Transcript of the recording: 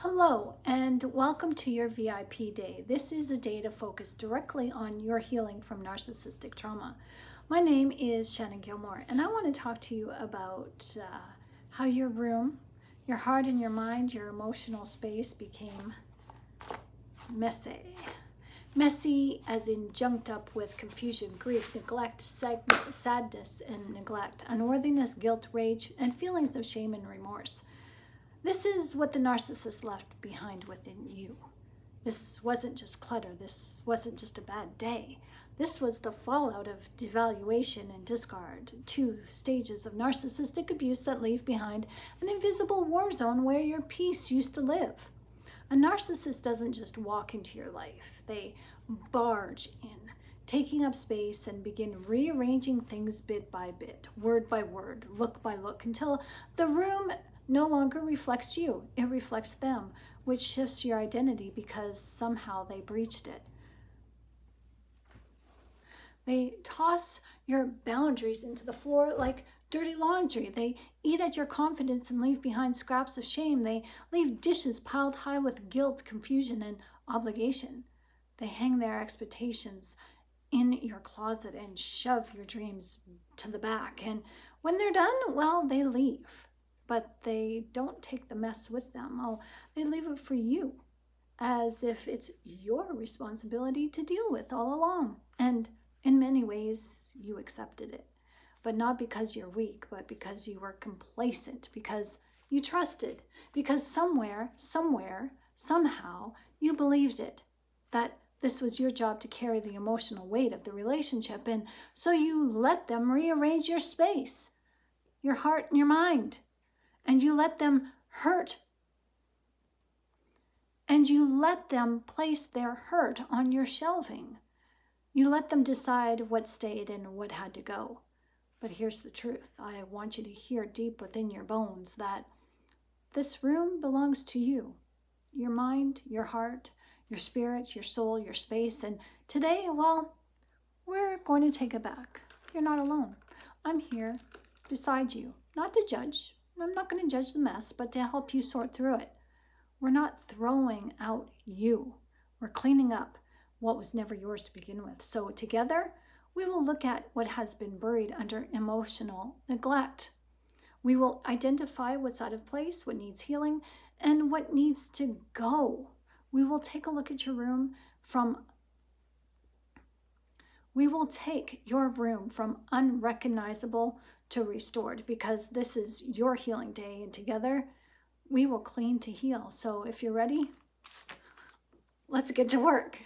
Hello and welcome to your VIP day. This is a day to focus directly on your healing from narcissistic trauma. My name is Shekina Glory and I want to talk to you about how your room, your heart and your mind, your emotional space became messy. Messy as in junked up with confusion, grief, neglect, sadness and neglect, unworthiness, guilt, rage, and feelings of shame and remorse. This is what the narcissist left behind within you. This wasn't just clutter. This wasn't just a bad day. This was the fallout of devaluation and discard, 2 stages of narcissistic abuse that leave behind an invisible war zone where your peace used to live. A narcissist doesn't just walk into your life. They barge in, taking up space and begin rearranging things bit by bit, word by word, look by look, until the room no longer reflects you. It reflects them, which shifts your identity because somehow they breached it. They toss your boundaries into the floor like dirty laundry. They eat at your confidence and leave behind scraps of shame. They leave dishes piled high with guilt, confusion, and obligation. They hang their expectations in your closet and shove your dreams to the back. And when they're done, well, they leave. But they don't take the mess with them. Oh, they leave it for you, as if it's your responsibility to deal with all along. And in many ways, you accepted it. But not because you're weak, but because you were complacent, because you trusted, because somewhere, somehow, you believed it, that this was your job to carry the emotional weight of the relationship. And so you let them rearrange your space, your heart and your mind. And you let them hurt. And you let them place their hurt on your shelving. You let them decide what stayed and what had to go. But here's the truth. I want you to hear deep within your bones that this room belongs to you. Your mind, your heart, your spirit, your soul, your space. And today, well, we're going to take it back. You're not alone. I'm here beside you, not to judge. I'm not going to judge the mess, but to help you sort through it. We're not throwing out you. We're cleaning up what was never yours to begin with. So together, we will look at what has been buried under emotional neglect. We will identify what's out of place, what needs healing, and what needs to go. We will take a look at your room We will take your room from unrecognizable to restored, because this is your healing day, and together we will clean to heal. So if you're ready, let's get to work.